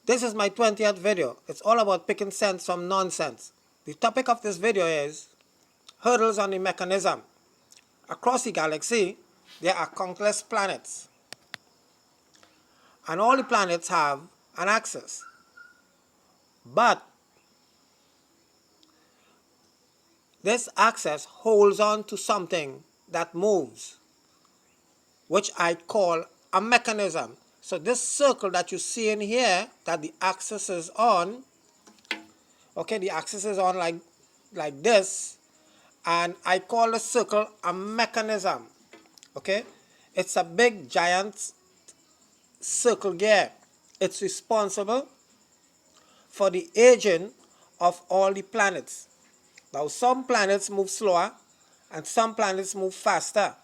This is my 20th video. It's all about picking sense from nonsense. The topic of this video is hurdles on the mechanism. Across the galaxy, there are countless planets. And all the planets have an axis. But this axis holds on to something that moves, which I call a mechanism. So this circle that you see in here, that the axis is on, okay, the axis is on like this, and I call the circle a mechanism, okay? It's a big, giant circle gear. It's responsible for the aging of all the planets. Now, some planets move slower, and some planets move faster.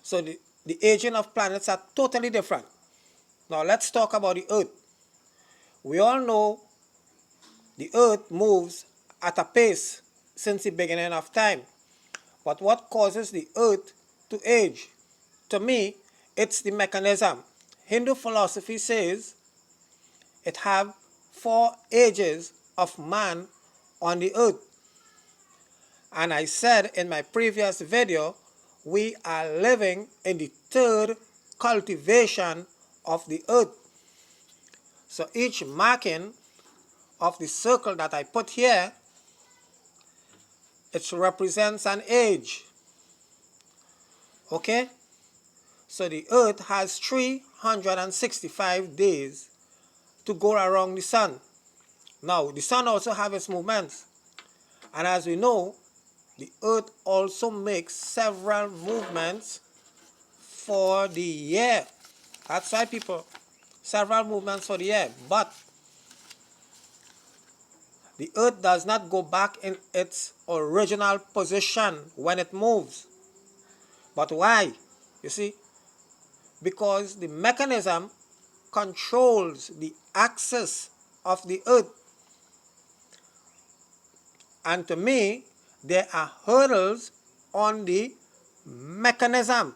So the aging of planets are totally different. Now let's talk about the Earth. We all know the Earth moves at a pace since the beginning of time. But what causes the Earth to age? To me, it's the mechanism. Hindu philosophy says it have 4 ages of man on the Earth. And I said in my previous video, we are living in the 3rd cultivation of the Earth. So each marking of the circle that I put here, it represents an age. Okay? So the Earth has 365 days to go around the sun. Now, the sun also has its movements. And as we know, the Earth also makes several movements for the year. That's right, people. Several movements for the year. But the Earth does not go back in its original position when it moves. But why? You see, because the mechanism controls the axis of the Earth. And to me, there are hurdles on the mechanism.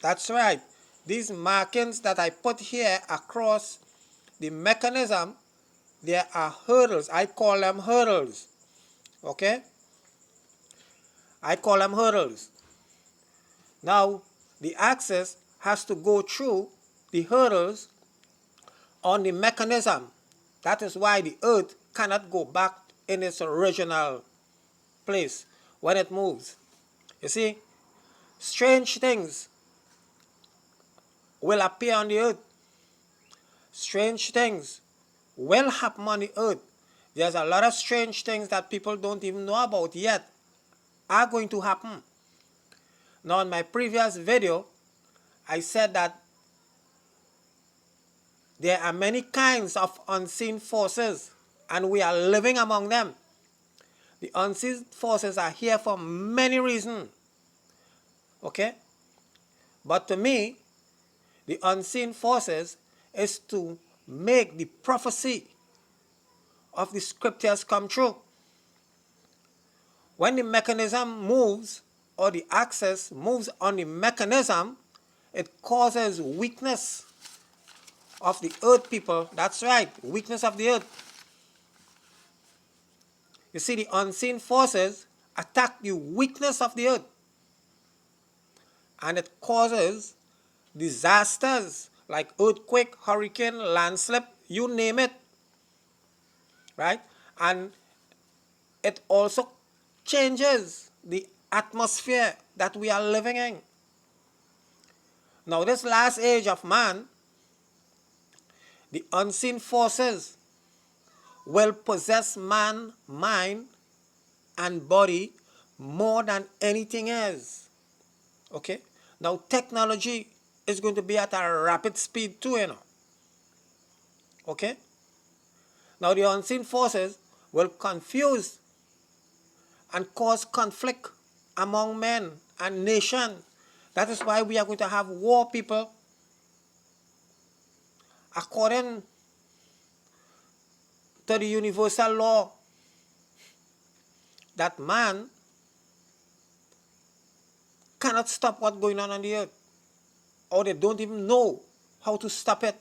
That's right. These markings that I put here across the mechanism, there are hurdles. I call them hurdles. Okay? I call them hurdles. Now, the axis has to go through the hurdles on the mechanism. That is why the Earth cannot go back in its original place when it moves. You see, strange things will appear on the Earth. Strange things will happen on the Earth. There's a lot of strange things that people don't even know about yet are going to happen. Now, in my previous video, I said that there are many kinds of unseen forces, and we are living among them. The unseen forces are here for many reasons. Okay? But to me, the unseen forces is to make the prophecy of the scriptures come true. When the mechanism moves, or the axis moves on the mechanism, it causes weakness of the earth, people. That's right, weakness of the earth. You see, the unseen forces attack the weakness of the earth, and it causes disasters like earthquake, hurricane, landslip, you name it, right? And it also changes the atmosphere that we are living in. Now, this last age of man, the unseen forces will possess man's mind and body more than anything else. Okay? Now, technology is going to be at a rapid speed too, you know. Okay? Now, the unseen forces will confuse and cause conflict among men and nations. That is why we are going to have war, people. According to the universal law, that man cannot stop what's going on the earth, or they don't even know how to stop it.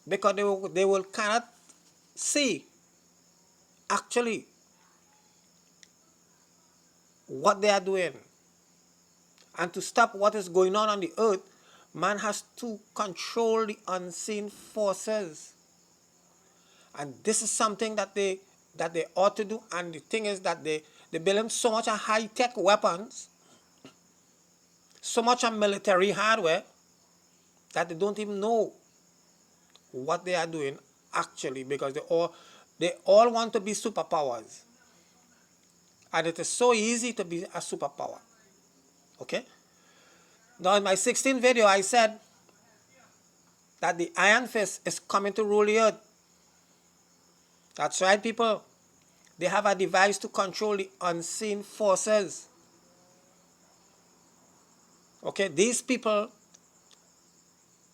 because they will cannot see actually what they are doing. And to stop what is going on the earth, man has to control the unseen forces. And this is something that they ought to do. And the thing is that they build so much of high-tech weapons, so much of military hardware, that they don't even know what they are doing actually, because they all want to be superpowers. And it is so easy to be a superpower. Okay? Now in my 16th video I said that the Iron Fist is coming to rule the earth. That's right, people. They have a device to control the unseen forces. Okay, these people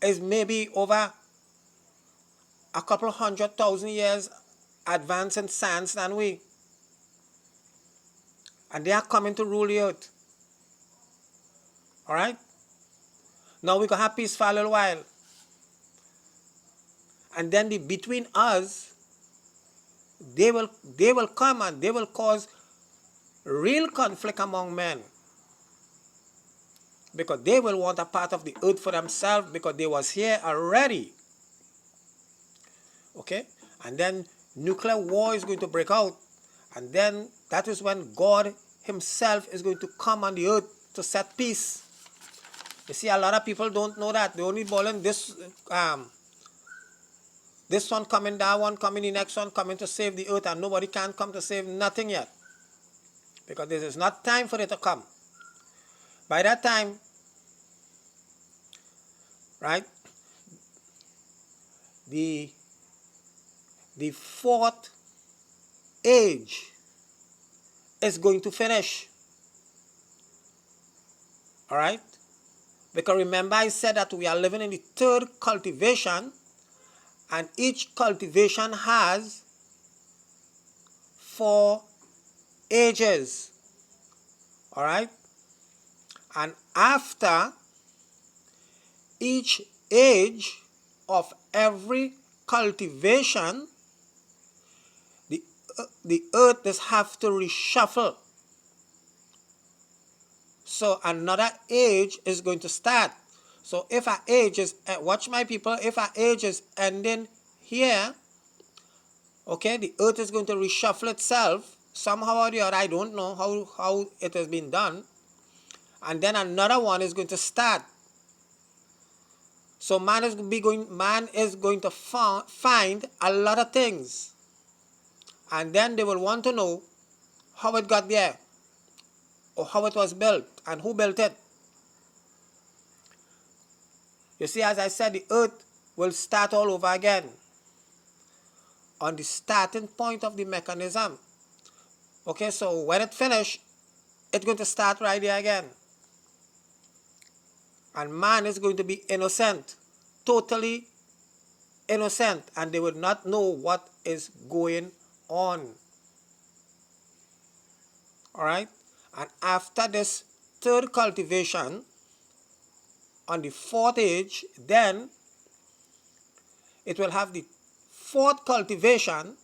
is maybe over a couple 100,000 years advanced in science than we. And they are coming to rule the earth. Alright? Now we can have peace for a little while. And then between us, they will come and they will cause real conflict among men. Because they will want a part of the earth for themselves, because they was here already. Okay? And then nuclear war is going to break out. And then that is when God himself is going to come on the earth to set peace. You see, a lot of people don't know that. They only bowling this one coming, that one coming, the next one coming to save the earth, and nobody can come to save nothing yet. Because this is not time for it to come. By that time, right, the fourth age is going to finish. All right? Because remember I said that we are living in the third cultivation, and each cultivation has 4 ages. All right? And after each age of every cultivation, the earth does have to reshuffle. So another age is going to start. So if our age is, watch my people, if our age is ending here, okay, the earth is going to reshuffle itself somehow or the other. I don't know how it has been done. And then another one is going to start. So man is going to find a lot of things. And then they will want to know how it got there, or how it was built, and who built it. You see, as I said, the earth will start all over again on the starting point of the mechanism. Okay, so when it finishes, it's going to start right there again. And man is going to be innocent, totally innocent, and they will not know what is going on. All right? And after this third cultivation, on the fourth age, then it will have the fourth cultivation,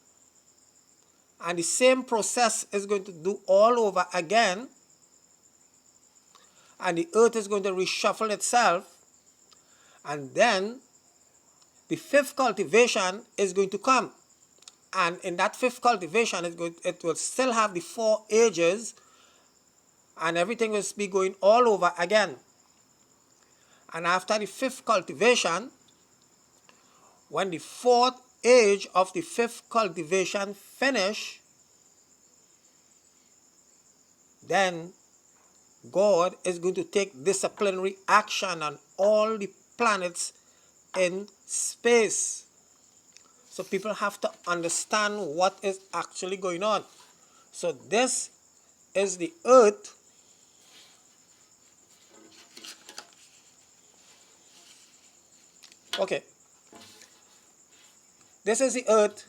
and the same process is going to do all over again, and the earth is going to reshuffle itself, and then the fifth cultivation is going to come. And in that fifth cultivation, it will still have the 4 ages, and everything will be going all over again. And after the fifth cultivation, when the fourth age of the fifth cultivation finish, then God is going to take disciplinary action on all the planets in space. So people have to understand what is actually going on. So this is the earth. Okay. This is the earth,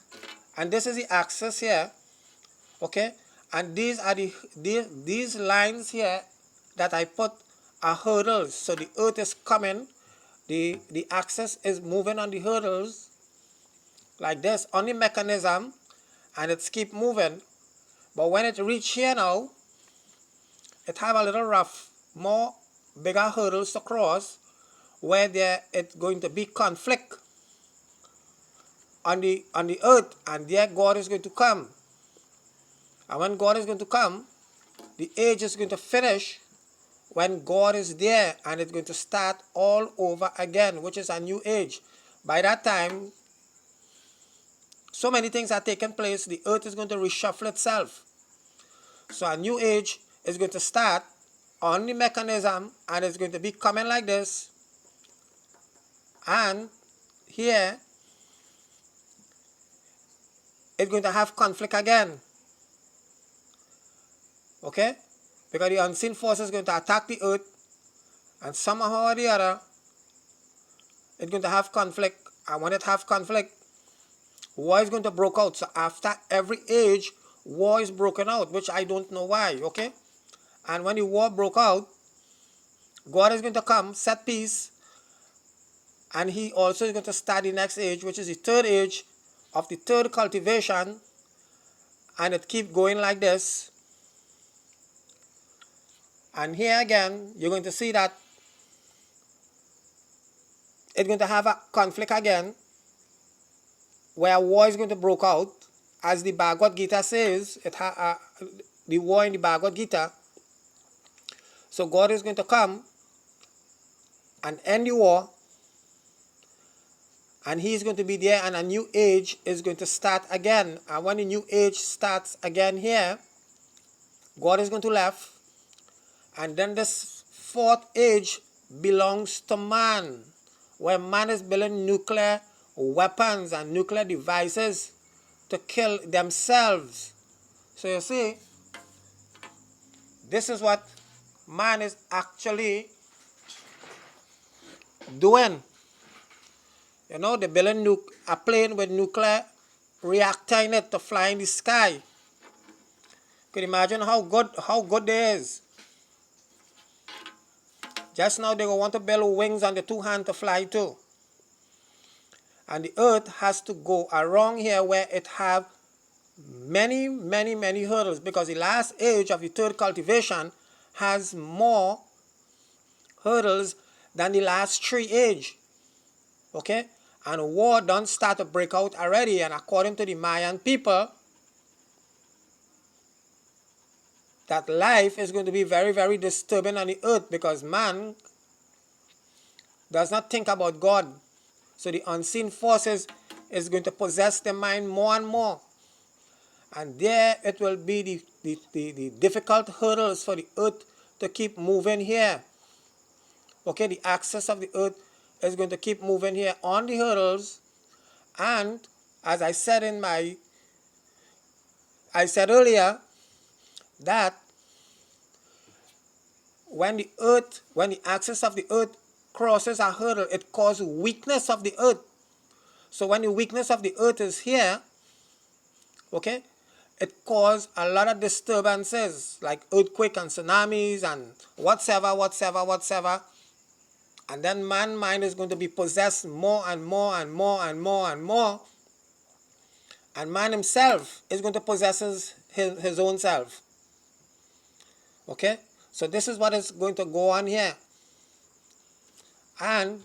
and this is the axis here. Okay? And these are these lines here that I put are hurdles. So the earth is coming, the axis is moving on the hurdles, like this on the mechanism, and it's keep moving. But when it reach here now, it have a little rough, more bigger hurdles to cross, where there it's going to be conflict on the earth, and there God is going to come. And when God is going to come, the age is going to finish when God is there, and it's going to start all over again, which is a new age. By that time, so many things are taking place. The earth is going to reshuffle itself. So a new age is going to start on the mechanism, and it's going to be coming like this. And here, it's going to have conflict again. Okay? Because the unseen force is going to attack the earth, and somehow or the other, it's going to have conflict. And when it have conflict, war is going to break out. So after every age, war is broken out, which I don't know why. Okay? And when the war broke out, God is going to come, set peace, and he also is going to start the next age, which is the third age of the third cultivation, and it keep going like this. And here again, you're going to see that it's going to have a conflict again, where war is going to break out. As the Bhagavad Gita says, the war in the Bhagavad Gita. So God is going to come and end the war, and he is going to be there, and a new age is going to start again. And when the new age starts again here, God is going to left, and then this fourth age belongs to man, where man is building nuclear weapons and nuclear devices to kill themselves. So you see, this is what man is actually doing. You know, they're building a plane with nuclear reactor in it to fly in the sky. Could you imagine how good they is? Just now they want to build wings on the two hands to fly too. And the earth has to go around here where it have many hurdles, because the last age of the third cultivation has more hurdles than the last three age. Okay? And war done start to break out already, and according to the Mayan people, that life is going to be very disturbing on the earth, because man does not think about God. So the unseen forces is going to possess the mind more and more. And there it will be the difficult hurdles for the earth to keep moving here. Okay, the axis of the earth is going to keep moving here on the hurdles. And as I said earlier, that when the axis of the earth crosses a hurdle, it causes weakness of the earth. So when the weakness of the earth is here, okay, it causes a lot of disturbances like earthquake and tsunamis and whatsoever. And then man's mind is going to be possessed more and more. And man himself is going to possess his own self. Okay? So this is what is going to go on here. And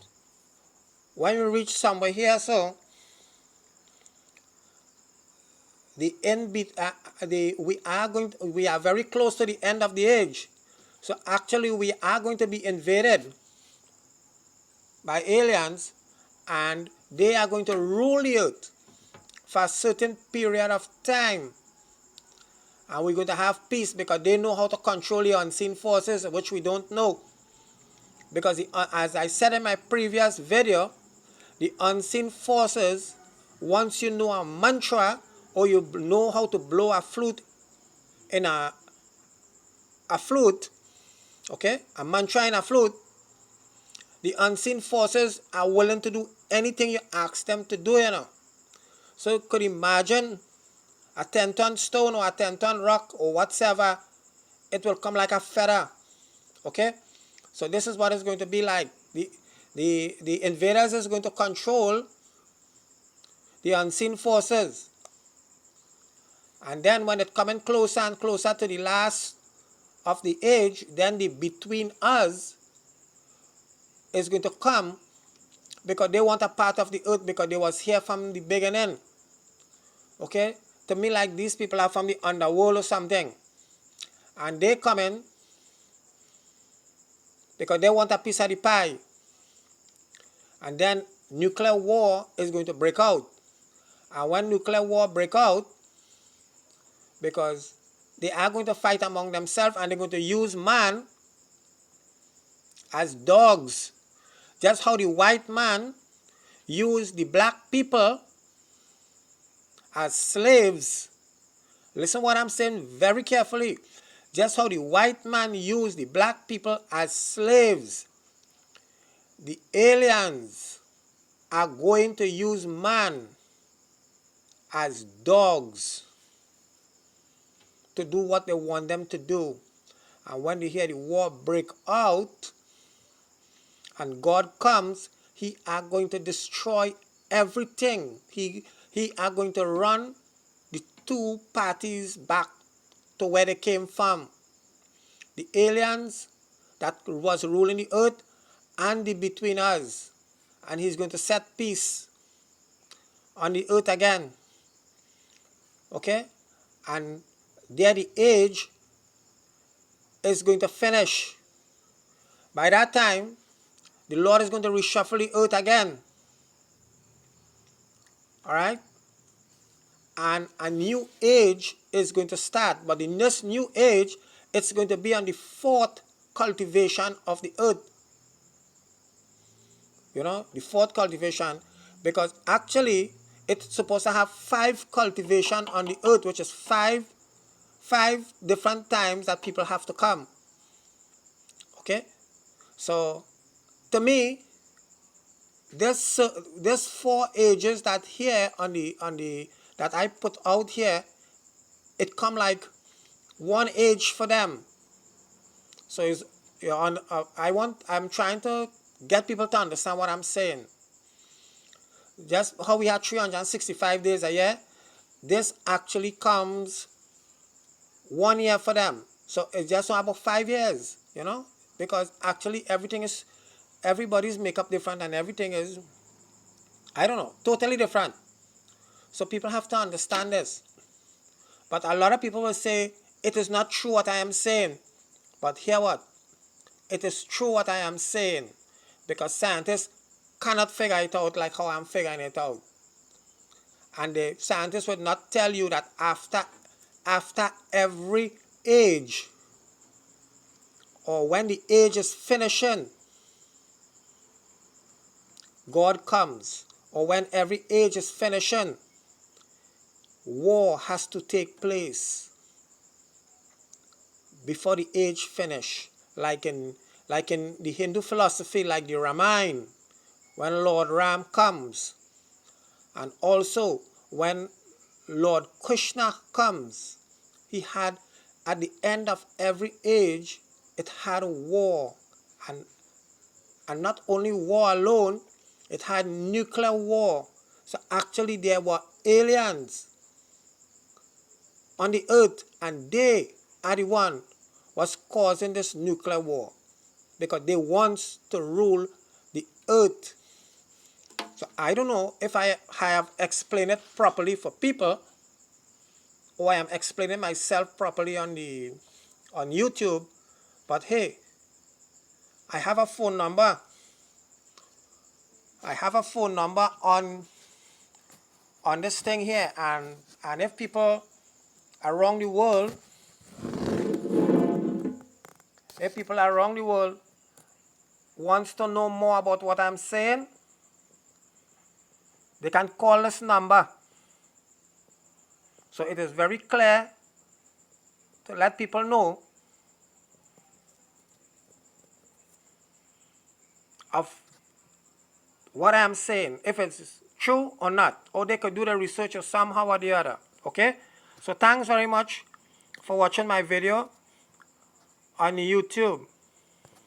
when we reach somewhere here, so we are very close to the end of the age. So actually we are going to be invaded by aliens, and they are going to rule the earth for a certain period of time. And we're going to have peace, because they know how to control the unseen forces, which we don't know. Because as I said in my previous video, the unseen forces, once you know a mantra, or you know how to blow a flute in a flute, okay, a mantra in a flute, the unseen forces are willing to do anything you ask them to do, you know. So you could imagine a 10-ton stone or a 10-ton rock or whatever, it will come like a feather. Okay? So this is what it's going to be like. The invaders is going to control the unseen forces. And then when it coming closer and closer to the last of the age, then the between us is going to come, because they want a part of the earth, because they was here from the beginning. Okay? To me, like, these people are from the underworld or something. And they come in because they want a piece of the pie. And then nuclear war is going to break out. And when nuclear war break out, because they are going to fight among themselves, and they're going to use man as dogs. Just how the white man used the black people as slaves. Listen what I'm saying very carefully. Just how the white man used the black people as slaves, the aliens are going to use man as dogs to do what they want them to do. And when they hear the war break out and God comes, he are going to destroy everything. He are going to run the two parties back to where they came from. The aliens that was ruling the earth and the between us. And he's going to set peace on the earth again. Okay? And there the age is going to finish. By that time, the Lord is going to reshuffle the earth again. Alright? And a new age is going to start. But in this new age, it's going to be on the fourth cultivation of the earth. You know, the fourth cultivation. Because actually, it's supposed to have 5 cultivation on the earth, which is five different times that people have to come. Okay? So, to me, this 4 ages that here on the that I put out here, it come like one age for them. So it's, you know, I'm trying to get people to understand what I'm saying. Just how we have 365 days a year, this actually comes 1 year for them. So it's just about 5 years, you know, because actually everybody's makeup different, and everything is, I don't know, totally different. So people have to understand this. But a lot of people will say, it is not true what I am saying. But hear what? It is true what I am saying. Because scientists cannot figure it out like how I'm figuring it out. And the scientists would not tell you that after every age, or when the age is finishing, God comes. Or when every age is finishing, war has to take place before the age finish. Like in the Hindu philosophy, like the Ramayana, when Lord Ram comes. And also when Lord Krishna comes, he had, at the end of every age, it had a war. And not only war alone, it had nuclear war. So actually there were aliens on the earth, and they are the one was causing this nuclear war, because they want to rule the earth. So I don't know if I have explained it properly for people, or I am explaining myself properly on YouTube. But hey, I have a phone number. I have a phone number on this thing here, and if people around the world, wants to know more about what I'm saying, they can call this number. So it is very clear to let people know of what I am saying, if it's true or not, or they could do the research or somehow or the other. Okay? So thanks very much for watching my video on YouTube.